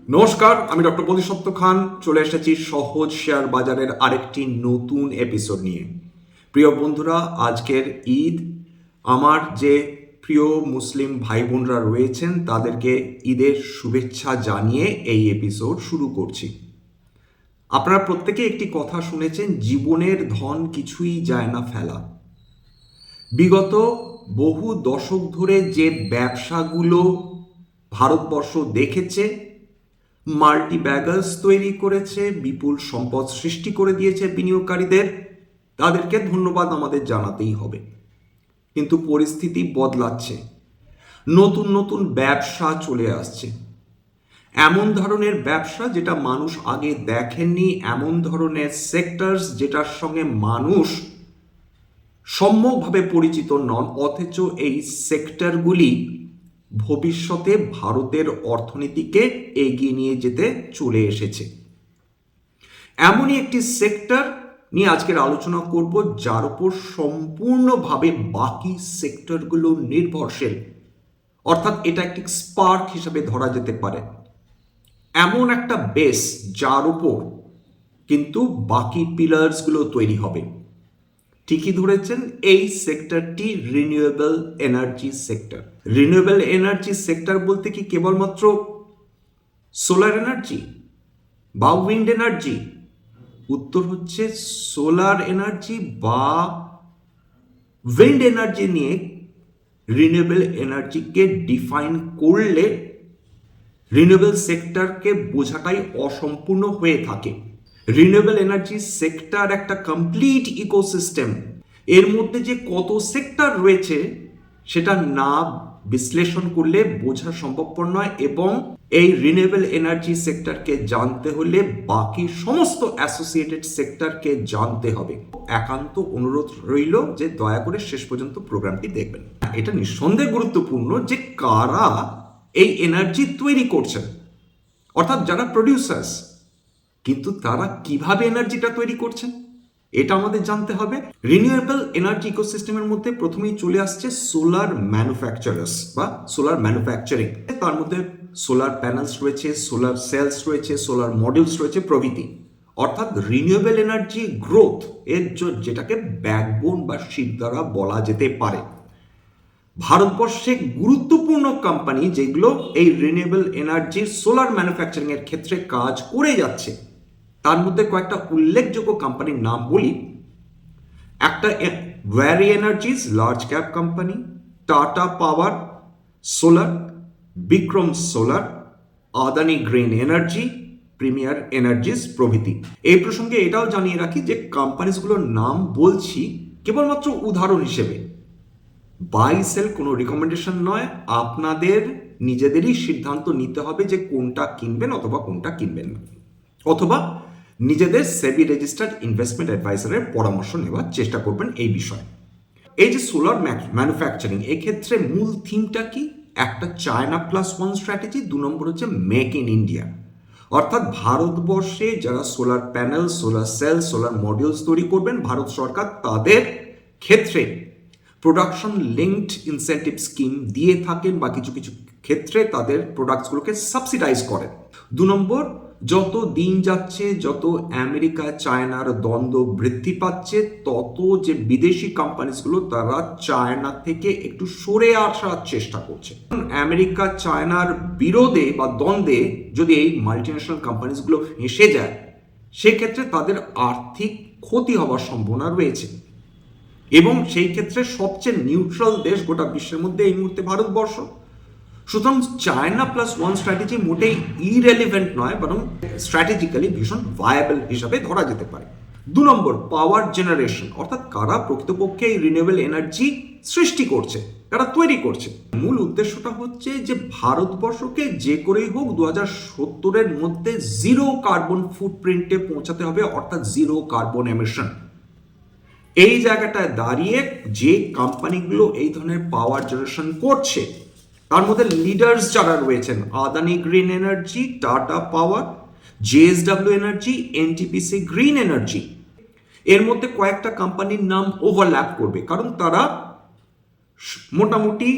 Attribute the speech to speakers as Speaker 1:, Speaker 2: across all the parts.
Speaker 1: নমস্কার, আমি ডক্টর বোধিসত্ত্ব খান চলে এসেছি সহজ শেয়ার বাজারের আরেকটি নতুন এপিসোড নিয়ে। প্রিয় বন্ধুরা, আজকের ঈদ। আমার যে প্রিয় মুসলিম ভাই বোনরা রয়েছেন তাদেরকে ঈদের শুভেচ্ছা জানিয়ে এই এপিসোড শুরু করছি। আপনারা প্রত্যেকে একটি কথা শুনেছেন, জীবনের ধন কিছুই যায় না ফেলা। বিগত বহু দশক ধরে যে ব্যবসাগুলো ভারতবর্ষ দেখেছে, মাল্টি ব্যাগার্স তৈরি করেছে, বিপুল সম্পদ সৃষ্টি করে দিয়েছে বিনিয়োগকারীদের, তাদেরকে ধন্যবাদ আমাদের জানাতেই হবে। কিন্তু পরিস্থিতি বদলাচ্ছে, নতুন নতুন ব্যবসা চলে আসছে, এমন ধরনের ব্যবসা যেটা মানুষ আগে দেখেননি, এমন ধরনের সেক্টরস যেটার সঙ্গে মানুষ সম্যকভাবে পরিচিত নন, অথচ এই সেক্টরগুলি ভবিষ্যতে ভারতের অর্থনীতিকে এগিয়ে নিয়ে যেতে চলে এসেছে। এমনই একটি সেক্টর নিয়ে আজকের আলোচনা করব, যার উপর সম্পূর্ণভাবে বাকি সেক্টরগুলো নির্ভরশীল। অর্থাৎ এটা একটি স্পার্ক হিসাবে ধরা যেতে পারে, এমন একটা বেস যার উপর কিন্তু বাকি পিলার্সগুলো তৈরি হবে। ঠিকই ধরেছেন, এই সেক্টরটি renewable energy sector. Renewable energy sector বলতে কি কেবলমাত্র সোলার এনার্জি বা উইন্ড এনার্জি? উত্তর হচ্ছে সোলার এনার্জি বা উইন্ড এনার্জি নিয়ে রিনিউয়েবল এনার্জিকে ডিফাইন করলে রিনিউয়েবল সেক্টরকে বোঝাটাই অসম্পূর্ণ হয়ে থাকে। রিনিউয়েবল এনার্জি সেক্টর একটা কমপ্লিট ইকোসিস্টেম। এর মধ্যে যে কত সেক্টর রয়েছে সেটা না বিশ্লেষণ করলে বোঝা সম্ভবপর নয়, এবং এই রিনিউয়েবল এনার্জি সেক্টরকে জানতে হলে বাকি সমস্ত অ্যাসোসিয়েটেড সেক্টরকে জানতে হবে। একান্ত অনুরোধ রইল যে দয়া করে শেষ পর্যন্ত প্রোগ্রামটি দেখবেন। এটা নিঃসন্দেহে গুরুত্বপূর্ণ যে কারা এই এনার্জি তৈরি করছেন, অর্থাৎ যারা প্রডিউসার্স, কিন্তু তারা কিভাবে এনার্জিটা তৈরি করছেন এটা আমাদের জানতে হবে। রিনিউয়েবল এনার্জি ইকোসিস্টেমের মধ্যে প্রথমেই চলে আসছে সোলার ম্যানুফ্যাকচারার্স বা সোলার ম্যানুফ্যাকচারিং। তার মধ্যে সোলার প্যানেলস রয়েছে, সোলার সেলস রয়েছে, সোলার মডিউলস রয়েছে প্রভৃতি। অর্থাৎ রিনিউয়েবল এনার্জি গ্রোথ এর যেটাকে ব্যাকবোন বা শিরদাঁড়া বলা যেতে পারে। ভারতবর্ষে গুরুত্বপূর্ণ কোম্পানি যেগুলো এই রিনিউয়েবল এনার্জির সোলার ম্যানুফ্যাকচারিং এর ক্ষেত্রে কাজ করে যাচ্ছে, তার মধ্যে কয়েকটা উল্লেখযোগ্য কোম্পানির নাম বলি। একটা Waaree energies, large cap company, Tata power solar, Vikram solar, Adani green energy, premier energies প্রভৃতি। এই প্রসঙ্গে এটাও জানিয়ে রাখি যে কোম্পানিগুলোর নাম বলছি কেবলমাত্র উদাহরণ হিসেবে, বাই সেল কোনো রিকমেন্ডেশন নয়। আপনাদের নিজেদেরই সিদ্ধান্ত নিতে হবে যে কোনটা কিনবেন অথবা কোনটা কিনবেন না, অথবা নিজেদের সেবি রেজিস্টার্ড ইনভেস্টমেন্ট অ্যাডভাইসারের পরামর্শ নেওয়ার চেষ্টা করবেন এই বিষয়ে। এই যে সোলার ম্যানুফ্যাকচারিং, এক্ষেত্রে মূল থিমটা কি? একটা চায়না প্লাস ওয়ান স্ট্র্যাটেজি, 2 নম্বর হচ্ছে মেক ইন ইন্ডিয়া। অর্থাৎ ভারতবর্ষে যারা solar panel, solar cell, solar modules তৈরি করবেন, ভারত সরকার তাদের ক্ষেত্রে প্রোডাকশন লিঙ্কড ইনসেন্টিভ স্কিম দিয়ে থাকেন বা কিছু কিছু ক্ষেত্রে তাদের প্রোডাক্টসগুলোকে সাবসিডাইজ করেন। 2 নম্বর, যত দিন যাচ্ছে, যত আমেরিকা চায়নার দ্বন্দ্ব বৃদ্ধি পাচ্ছে, তত যে বিদেশি কোম্পানিসগুলো তারা চায়না থেকে একটু সরে আসার চেষ্টা করছে। আমেরিকা চায়নার বিরোধে বা দ্বন্দ্বে যদি এই মাল্টিন্যাশনাল কোম্পানিসগুলো ফেঁসে যায়, সেক্ষেত্রে তাদের আর্থিক ক্ষতি হওয়ার সম্ভাবনা রয়েছে, এবং সেই ক্ষেত্রে সবচেয়ে নিউট্রাল দেশ গোটা বিশ্বের মধ্যে এই মুহূর্তে ভারতবর্ষ। সুতরাং চায়না প্লাস ওয়ান স্ট্র্যাটেজি মোটেই ইরেলিভেন্ট নয়, বরং স্ট্র্যাটেজিক্যালি ভীষণ ভায়াবল হিসাবে ধরা যেতে পারে। 2 নম্বর, পাওয়ার জেনারেশন, অর্থাৎ কারা প্রকৃতপক্ষে এই রিনিউয়েবল এনার্জি সৃষ্টি করছে, কারা তৈরি করছে। মূল উদ্দেশ্যটা হচ্ছে যে ভারতবর্ষকে যে করেই হোক 2070-এর মধ্যে জিরো কার্বন ফুটপ্রিন্টে পৌঁছাতে হবে, অর্থাৎ জিরো কার্বন এমিশন। এই জায়গাটায় দাঁড়িয়ে যে কোম্পানিগুলো এই ধরনের পাওয়ার জেনারেশন করছে, তার মধ্যে লিডার্স যারা রয়েছেন, Adani green energy, Tata power, JSW energy, NTPC green energy, এর মধ্যে কয়েকটা কোম্পানির নাম ওভারল্যাপ করবে, কারণ তারা মোটামুটি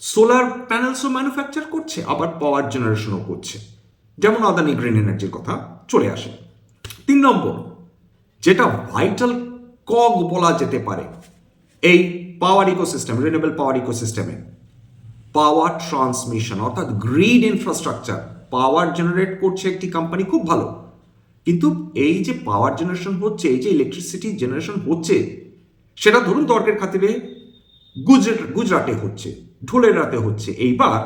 Speaker 1: সোলার প্যানেলসও ম্যানুফ্যাকচার করছে, আবার পাওয়ার জেনারেশনও করছে। যেমন আদানি গ্রিন এনার্জির কথা চলে আসে। 3 নম্বর, যেটা ভাইটাল কগ বলা যেতে পারে এই পাওয়ার ইকোসিস্টেম, রিনিউয়েবল পাওয়ার ইকোসিস্টেমে, পাওয়ার ট্রান্সমিশন অর্থাৎ গ্রিড ইনফ্রাস্ট্রাকচার। পাওয়ার জেনারেট করছে একটি কোম্পানি, খুব ভালো, কিন্তু এই যে পাওয়ার জেনারেশন হচ্ছে, এই যে ইলেকট্রিসিটি জেনারেশন হচ্ছে, সেটা ধরুন তর্কের খাতিরে গুজরাটে হচ্ছে, ঢোলেরাতে হচ্ছে, এইবার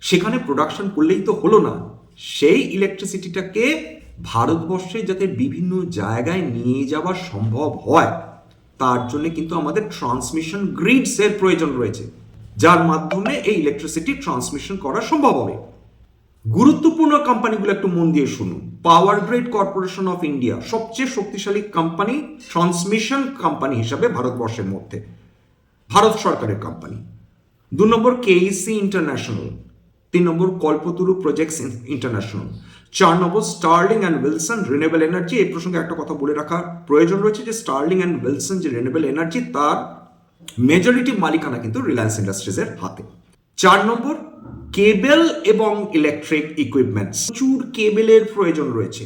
Speaker 1: সেখানে প্রোডাকশন করলেই তো হলো না, সেই ইলেকট্রিসিটিটাকে ভারতবর্ষে যাতে বিভিন্ন জায়গায় নিয়ে যাওয়া সম্ভব হয় তার জন্য কিন্তু আমাদের ট্রান্সমিশন গ্রিডসের প্রয়োজন রয়েছে, যার মাধ্যমে এই ইলেকট্রিসিটি ট্রান্সমিশন করা সম্ভব হবে। গুরুত্বপূর্ণ কোম্পানিগুলো একটু মন দিয়ে শুনুন। Power grid corporation of India সবচেয়ে শক্তিশালী কোম্পানি, ট্রান্সমিশন কোম্পানি হিসাবে ভারতবর্ষের মধ্যে, ভারত সরকারের কোম্পানি। 2 নম্বর কেইসি ইন্টারন্যাশনাল, 3 নম্বর কল্পতরু প্রজেক্টস ইন্টারন্যাশনাল, 4 নম্বর Sterling and Wilson renewable energy. এই প্রসঙ্গে একটা কথা বলে রাখার প্রয়োজন রয়েছে যে স্টার্লিং অ্যান্ড উইলসন যে রিনিউয়েবল এনার্জি, তার মেজরিটি মালিকানা কিন্তু রিলায়েন্স ইন্ডাস্ট্রিজের হাতে। 4 নম্বর কেবল এবং ইলেকট্রিক ইকুইপমেন্টস, প্রচুর কেবলের প্রয়োজন রয়েছে,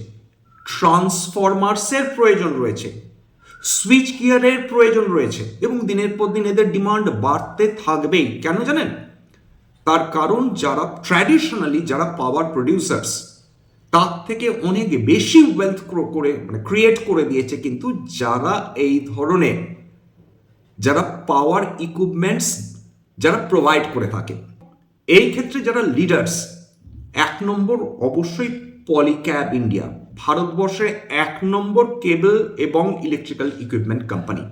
Speaker 1: ট্রান্সফরমার্সের প্রয়োজন রয়েছে, সুইচ গিয়ারের প্রয়োজন রয়েছে, এবং দিনের পর দিন এদের ডিমান্ড বাড়তে থাকবেই। কেন জানেন? তার কারণ যারা ট্র্যাডিশনালি যারা পাওয়ার প্রডিউসার্স, তার থেকে অনেক বেশি ওয়েলথ করে ক্রিয়েট করে দিয়েছে কিন্তু যারা এই ধরনের যারা পাওয়ার ইকুইপমেন্টস যারা প্রোভাইড করে থাকে। এই ক্ষেত্রে যারা লিডার্স, 1 নম্বর অবশ্যই পলিক্যাব ইন্ডিয়া, ভারতবর্ষে 1 নম্বর কেবল এবং electrical equipment company,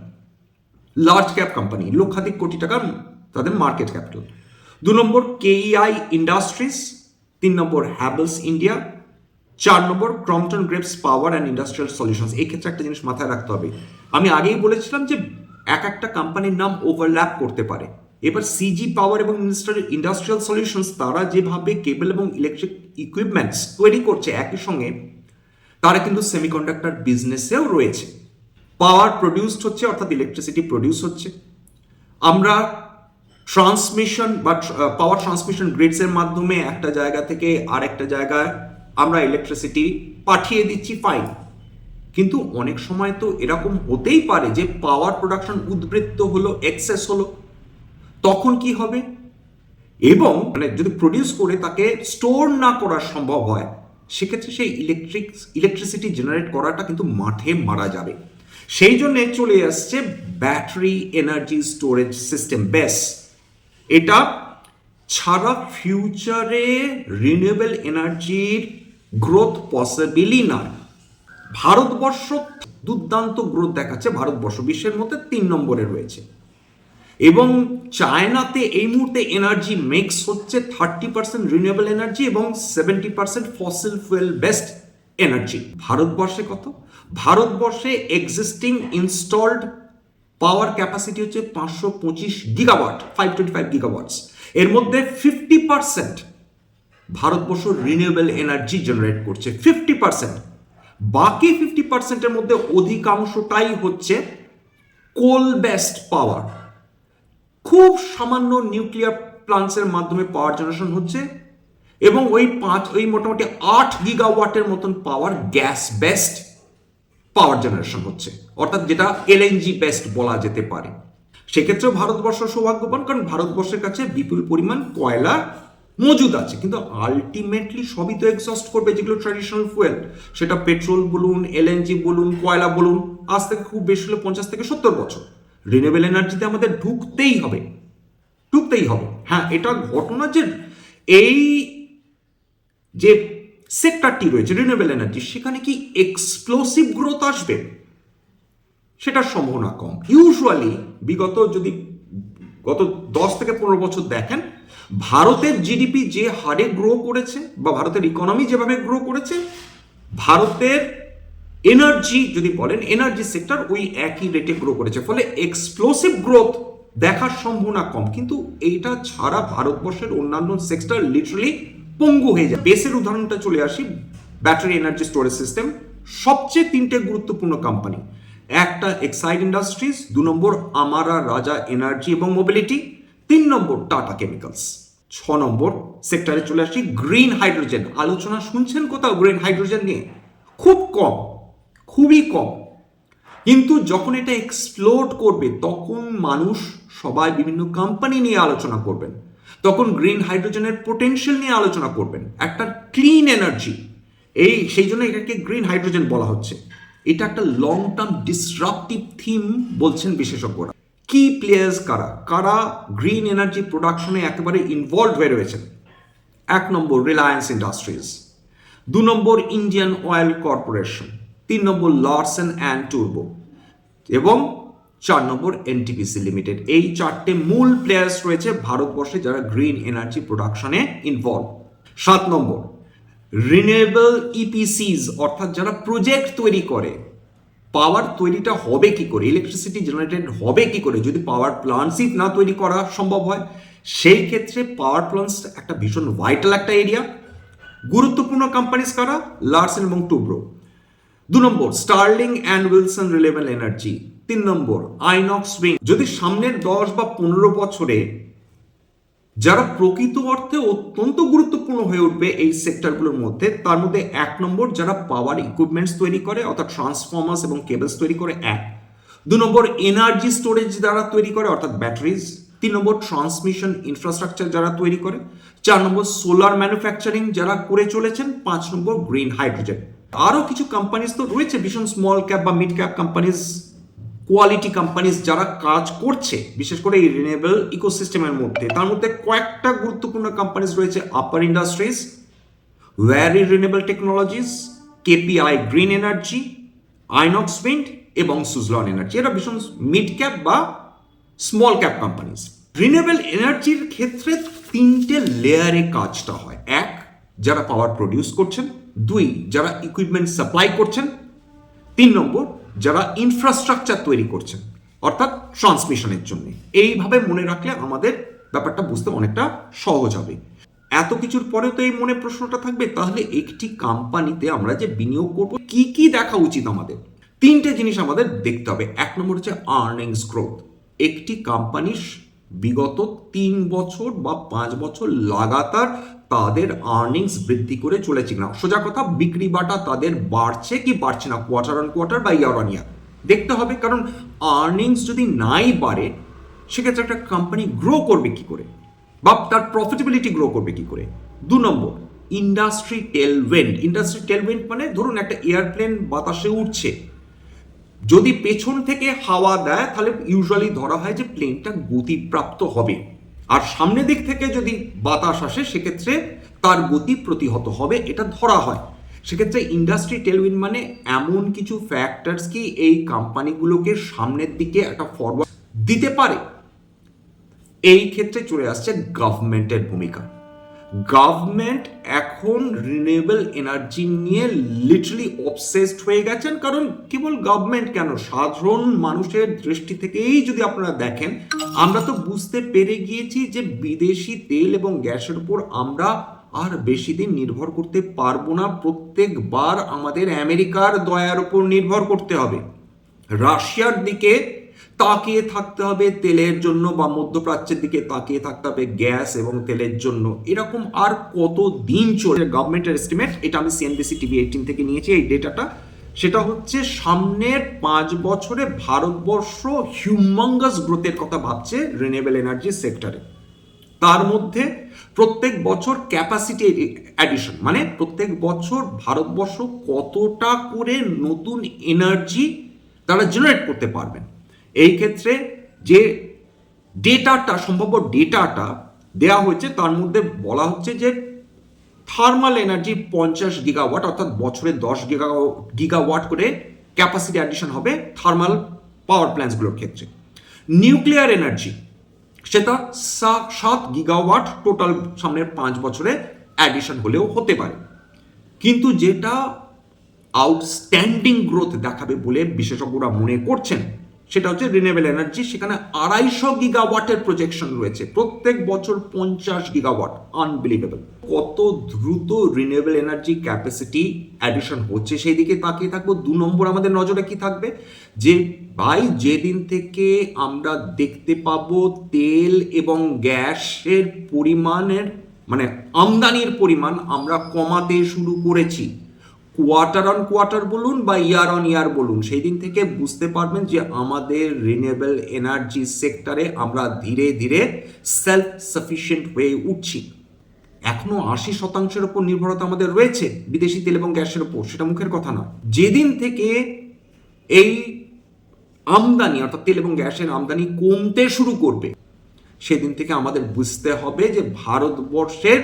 Speaker 1: large cap company, লক্ষাধিক কোটি টাকার তাদের market capital. 2 number KEI industries, 3 number Havells India, 4 number Crompton Greaves power and industrial solutions. এই ক্ষেত্রে একটা জিনিস মাথায় রাখতে হবে, আমি আগেই বলেছিলাম যে একটা কোম্পানির নাম ওভারল্যাপ করতে পারে। এবার সিজি পাওয়ার এবং ইন্ডাস্ট্রিয়াল সলিউশনস তারা যেভাবে কেবল এবং ইলেকট্রিক ইকুইপমেন্টস তৈরি করছে একই সঙ্গে, তারা কিন্তু সেমিকন্ডাক্টর বিজনেসেও রয়েছে। পাওয়ার প্রডিউসড হচ্ছে অর্থাৎ ইলেকট্রিসিটি প্রডিউস হচ্ছে, আমরা ট্রান্সমিশন বা পাওয়ার ট্রান্সমিশন গ্রিডসের মাধ্যমে একটা জায়গা থেকে আরেকটা জায়গায় আমরা ইলেকট্রিসিটি পাঠিয়ে দিচ্ছি, ফাইন। কিন্তু অনেক সময় তো এরকম হতেই পারে যে পাওয়ার প্রোডাকশন উদ্বৃত্ত হলো, এক্সেস হলো, তখন কি হবে? এবং যদি প্রডিউস করে তাকে স্টোর না করা সম্ভব হয়, সেক্ষেত্রে সেই ইলেকট্রিসিটি জেনারেট করাটা কিন্তু মাঠে মারা যাবে। সেই জন্য চলে আসছে battery energy storage system, base. এটা ছাড়া ফিউচারে রিনিউয়েবল এনার্জির গ্রোথ পসিবলই নয়। ভারতবর্ষ দুর্দান্ত গ্রোথ দেখাচ্ছে, ভারতবর্ষ বিশ্বের মধ্যে 3 নম্বরে রয়েছে, এবং চায়নাতে এই মুহূর্তে এনার্জি মিক্স হচ্ছে 30% রিনিউয়েবল এনার্জি এবং 70% ফসিল ফুয়েল বেসড এনার্জি। ভারতবর্ষে কত? ভারতবর্ষে এক্সিস্টিং ইনস্টলড পাওয়ার ক্যাপাসিটি হচ্ছে 525 গিগাওয়াট, 525 গিগাওয়াটস। এর মধ্যে 50% ভারতবর্ষ রিনিউয়েবল এনার্জি জেনারেট করছে, 50%। বাকি 50%-এর মধ্যে অধিকাংশটাই হচ্ছে কোল বেসড পাওয়ার। খুব সামান্য নিউক্লিয়ার প্লান্টসের মাধ্যমে পাওয়ার জেনারেশন হচ্ছে, এবং ওই মোটামুটি 8 গিগাওয়াটের মতন পাওয়ার গ্যাস বেসড পাওয়ার জেনারেশন হচ্ছে, অর্থাৎ যেটা এলএনজি বেসড বলা যেতে পারে। সেক্ষেত্রেও ভারতবর্ষ সৌভাগ্যবান, কারণ ভারতবর্ষের কাছে বিপুল পরিমাণ কয়লা মজুদ আছে, কিন্তু আলটিমেটলি সবই তো এক্সস্ট করবে যেগুলো ট্র্যাডিশনাল ফুয়েল, সেটা পেট্রোল বলুন, এলএনজি বলুন, কয়লা বলুন, আজ থেকে খুব বেশি হলে 50 থেকে 70 বছর রিনিউয়েবল এনার্জিতে আমাদের ঢুকতেই হবে। হ্যাঁ, এটা ঘটনা যে এই যে সেক্টরটি রয়েছে রিনিউয়েবল এনার্জি, সেখানে কি এক্সপ্লোসিভ গ্রোথ আসবে, সেটার সম্ভাবনা কম। ইউজুয়ালি গত 10 থেকে 15 বছর দেখেন, ভারতের জিডিপি যে হারে গ্রো করেছে বা ভারতের ইকোনমি যেভাবে গ্রো করেছে, ভারতের এনার্জি যদি বলেন এনার্জি সেক্টর ওই একই রেটে গ্রো করেছে, ফলে এক্সপ্লোসিভ গ্রোথ দেখার সম্ভাবনা কম। কিন্তু এইটা ছাড়া ভারতবর্ষের অন্যান্য সেক্টর লিটারালি পঙ্গু হয়ে যায়। বেসের উদাহরণটা চলে আসি, ব্যাটারি এনার্জি স্টোরেজ সিস্টেম, সবচেয়ে 3টে গুরুত্বপূর্ণ কোম্পানি, একটা এক্সাইড ইন্ডাস্ট্রিজ, 2 নম্বর আমারা রাজা এনার্জি এবং মোবিলিটি, 3 নম্বর টাটা কেমিক্যালস। নম্বর সেক্টরে চলে আসি, গ্রিন হাইড্রোজেন। আলোচনা শুনছেন কোথাও গ্রিন হাইড্রোজেন নিয়ে? খুব কম, খুবই কম। কিন্তু যখন এটা এক্সপ্লোড করবে তখন মানুষ সবাই বিভিন্ন কোম্পানি নিয়ে আলোচনা করবেন, তখন গ্রিন হাইড্রোজেনের পোটেনশিয়াল নিয়ে আলোচনা করবেন, একটা ক্লিন এনার্জি। সেই জন্য এটাকে গ্রিন হাইড্রোজেন বলা হচ্ছে। এটা একটা লং টার্ম ডিসরাপটিভ থিম বলছেন বিশেষজ্ঞরা। কি প্লেয়ার্স কারা কারা গ্রিন এনার্জি প্রোডাকশনে একেবারে ইনভলভ হয়ে রয়েছেন? 1 number Reliance industries, 2 number Indian oil corporation, 3 number Larsen and টুরবো এবং 4 নম্বর এনটিপিসি লিমিটেড। এই 4টে মূল প্লেয়ার্স রয়েছে ভারতবর্ষে যারা গ্রিন এনার্জি প্রোডাকশনে ইনভলভ। 7 নম্বর রিনিউয়েবল ইপিসিস, অর্থাৎ যারা প্রজেক্ট তৈরি করে। পাওয়ার তৈরিটা হবে কি করে, ইলেকট্রিসিটি জেনারেটেড হবে কি করে যদি পাওয়ার প্লান্টসই না তৈরি করা সম্ভব হয়? সেই ক্ষেত্রে পাওয়ার প্লান্টস একটা ভীষণ ভাইটাল একটা এরিয়া। গুরুত্বপূর্ণ কোম্পানিজ কারা? লারসেন এবং টুব্রো। 2 নম্বর Sterling and Wilson renewable energy, 3 নম্বর আইনক্স উইন্ড। যদি সামনের 10 বা 15 বছরে যারা প্রকৃত অর্থে অত্যন্ত গুরুত্বপূর্ণ হয়ে উঠবে এই সেক্টরগুলোর মধ্যে, তার মধ্যে 1 নম্বর যারা পাওয়ার ইকুইপমেন্টস তৈরি করে অর্থাৎ ট্রান্সফর্মার্স এবং কেবলস তৈরি করে, 2 নম্বর এনার্জি স্টোরেজ যারা তৈরি করে অর্থাৎ ব্যাটারিজ, 3 নম্বর ট্রান্সমিশন ইনফ্রাস্ট্রাকচার যারা তৈরি করে, 4 নম্বর সোলার ম্যানুফ্যাকচারিং যারা করে চলেছেন, 5 নম্বর গ্রিন হাইড্রোজেন। আরও কিছু কোম্পানিজ তো রয়েছে ভীষণ স্মল ক্যাপ বা mid cap companies, quality companies যারা কাজ করছে বিশেষ করে এই রিনিউয়েবল ইকোসিস্টেমের মধ্যে। তার মধ্যে কয়েকটা গুরুত্বপূর্ণ কোম্পানিজ রয়েছে: Apar industries, Waaree renewable technologies, KPI green energy, Inox wind এবং সুজলন এনার্জি। এরা ভীষণ মিড ক্যাপ বা স্মল ক্যাপ কোম্পানিজ। রিনিউয়েবল এনার্জির ক্ষেত্রে 3টে লেয়ারে কাজটা হয়। 1, যারা পাওয়ার প্রডিউস করছেন, 2, যারা ইকুইপমেন্ট সাপ্লাই করছেন, 3 নম্বর যারা ইনফ্রাস্ট্রাকচার তৈরি করছেন অর্থাৎ ট্রান্সমিশনের জন্য। এইভাবে মনে রাখলে আমাদের ব্যাপারটা বুঝতে অনেকটা সহজ হবে। এত কিছুর পরেও তো এই মনে প্রশ্নটা থাকবে, তাহলে একটি কোম্পানিতে আমরা যে বিনিয়োগ করব কি কি দেখা উচিত আমাদের? 3টে জিনিস আমাদের দেখতে হবে। 1 নম্বর হচ্ছে আর্নিংস গ্রোথ। একটি কোম্পানির বিগত 3 বছর বা 5 বছর লাগাতার তাদের আর্নিংস বৃদ্ধি করে চলেছে কিনা, সোজা কথা বিক্রি বাটা তাদের বাড়ছে কি বাড়ছে না, কোয়ার্টার অন কোয়ার্টার বা ইয়ার অন ইয়ার দেখতে হবে। কারণ আর্নিংস যদি নাই বাড়ে সেক্ষেত্রে একটা কোম্পানি গ্রো করবে কি করে বা তার প্রফিটেবিলিটি গ্রো করবে কি করে? 2 নম্বর ইন্ডাস্ট্রি টেলউইন্ড। ইন্ডাস্ট্রি টেলউইন্ড মানে ধরুন একটা এয়ারপ্লেন বাতাসে উঠছে, যদি পেছন থেকে হাওয়া দেয় তাহলে ইউজুয়ালি ধরা হয় যে প্লেনটা গতিপ্রাপ্ত হবে, আর সামনের দিক থেকে যদি বাতাস আসে সেক্ষেত্রে তার গতি প্রতিহত হবে, এটা ধরা হয়। সেক্ষেত্রে ইন্ডাস্ট্রি টেলউইন্ড মানে এমন কিছু ফ্যাক্টরস কি এই কোম্পানিগুলোকে সামনের দিকে একটা ফরওয়ার্ড দিতে পারে। এই ক্ষেত্রে চলে আসছে গভর্নমেন্টের ভূমিকা। গভর্নমেন্ট এখন রিনিউয়েবল এনার্জি নিয়ে লিটারালি অবসেসড হয়ে গেছেন। কারণ কেবল গভর্নমেন্ট কেন, সাধারণ মানুষের দৃষ্টি থেকেই যদি আপনারা দেখেন, আমরা তো বুঝতে পেরে গিয়েছি যে বিদেশি তেল এবং গ্যাসের উপর আমরা আর বেশি দিন নির্ভর করতে পারবো না। প্রত্যেকবার আমাদের আমেরিকার দয়ার উপর নির্ভর করতে হবে, রাশিয়ার দিকে তাকিয়ে থাকতে হবে তেলের জন্য, বা মধ্যপ্রাচ্যের দিকে তাকিয়ে থাকতে হবে গ্যাস এবং তেলের জন্য। এরকম আর কত দিন চলে? গভর্নমেন্টের এস্টিমেট, এটা আমি সিএনবিসি টিভি 18 থেকে নিয়েছি এই ডেটাটা। সেটা হচ্ছে সামনের 5 বছরে ভারতবর্ষ হিউমাঙ্গাস গ্রোথের কথা ভাবছে রিনিউয়েবল এনার্জি সেক্টরে। তার মধ্যে প্রত্যেক বছর ক্যাপাসিটি অ্যাডিশন মানে প্রত্যেক বছর ভারতবর্ষ কতটা করে নতুন এনার্জি তারা জেনারেট করতে পারবেন। এই ক্ষেত্রে যে ডেটাটা সম্ভাব্য ডেটাটা দেওয়া হয়েছে তার মধ্যে বলা হচ্ছে যে থার্মাল এনার্জি 50 গিগাওয়াট অর্থাৎ বছরে 10 গিগাওয়াট করে ক্যাপাসিটি অ্যাডিশন হবে থার্মাল পাওয়ার প্ল্যান্টসগুলোর ক্ষেত্রে। নিউক্লিয়ার এনার্জি সেটা 7 গিগাওয়াট টোটাল সামনের 5 বছরে অ্যাডিশন হলেও হতে পারে। কিন্তু যেটা আউটস্ট্যান্ডিং গ্রোথ দেখাবে বলে বিশেষজ্ঞরা মনে করছেন সেটা হচ্ছে রিনিউয়েবল এনার্জি। সেখানে 250 গিগাওয়াটের প্রজেকশন রয়েছে, প্রত্যেক বছর 50 গিগাওয়াট। আনবিলিভেবল। কত দ্রুত রিনিউয়েবল এনার্জি ক্যাপাসিটি অ্যাডিশন হচ্ছে সেই দিকে তাকিয়ে থাকবো। 2 নম্বর আমাদের নজরে কি থাকবে, যে ভাই যেদিন থেকে আমরা দেখতে পাবো তেল এবং গ্যাসের পরিমাণের মানে আমদানির পরিমাণ আমরা কমাতে শুরু করেছি, কোয়ার্টার অন কোয়ার্টার বলুন বা ইয়ার অন ইয়ার বলুন, সেই দিন থেকে বুঝতে পারবেন যে আমাদের রিনিউয়েবল এনার্জি সেক্টরে আমরা ধীরে ধীরে সেলফ সাফিসিয়েন্ট হয়ে উঠছি। এখনো 80% উপর নির্ভরতা আমাদের রয়েছে বিদেশি তেল এবং গ্যাসের উপর, সেটা মুখের কথা না। যেদিন থেকে এই আমদানি অর্থাৎ তেল এবং গ্যাসের আমদানি কমতে শুরু করবে, সেদিন থেকে আমাদের বুঝতে হবে যে ভারতবর্ষের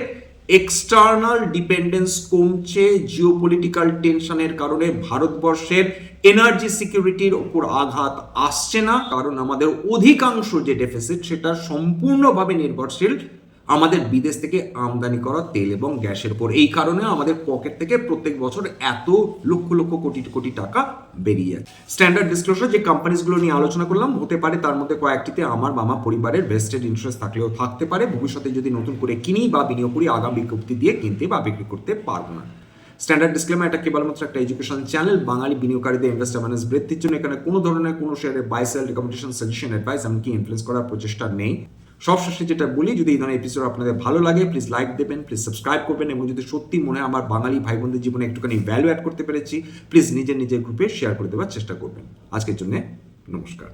Speaker 1: এক্সটার্নাল ডিপেন্ডেন্স কমছে। জিওপলিটিক্যাল টেনশনের কারণে ভারতবর্ষের এনার্জি সিকিউরিটির ওপর আঘাত আসছে না, কারণ আমাদের অধিকাংশ যে ডেফিসিট সেটা সম্পূর্ণভাবে নির্ভরশীল আমাদের বিদেশ থেকে আমদানি করা তেল এবং গ্যাসের উপর। এই কারণে আমাদের পকেট থেকে প্রত্যেক বছর এত লক্ষ লক্ষ কোটি কোটি টাকা বেরিয়ে যায়। স্ট্যান্ডার্ড ডিসক্লোজার যে কোম্পানিজগুলো নিয়ে আলোচনা করলাম, হতে পারে তার মধ্যে কয়েকটিতে আমার মামা পরিবারের ভেস্টেড ইন্টারেস্ট থাকলেও থাকতে পারে। ভবিষ্যতে যদি নতুন করে কিনি বা বিনিয়োগ করি, আগাম বিজ্ঞপ্তি দিয়ে কিনতে বা বিক্রি করতে পারবো না। স্ট্যান্ডার্ড ডিসক্লেমার, এটা কেবলমাত্র একটা এডুকেশন চ্যানেল। বাঙালি বিনিয়োগকারীদের ইনভেস্ট অ্যাওয়ারনেস বৃদ্ধির জন্য এখানে কোনো ধরনের কোনো শেয়ারের buy sell recommendation, suggestion, advice এমনকি ইনফ্লুয়েন্স করার প্রচেষ্টা নেই। সবশেষে যেটা বলি, যদি এই ধরনের এপিসোড আপনাদের ভালো লাগে প্লিজ লাইক দেবেন, প্লিজ সাবস্ক্রাইব করবেন, এবং যদি সত্যি মনে হয় আমার বাঙালি ভাই বোনদের জীবনে একটুখানি ভ্যালু অ্যাড করতে পেরেছি, প্লিজ নিজের গ্রুপে শেয়ার করে দেওয়ার চেষ্টা করবেন। আজকের জন্য নমস্কার।